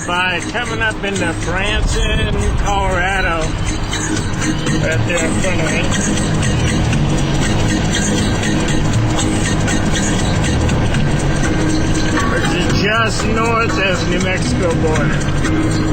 by coming up into Branson, Colorado. Right there in front of me. Which is just north of New Mexico border.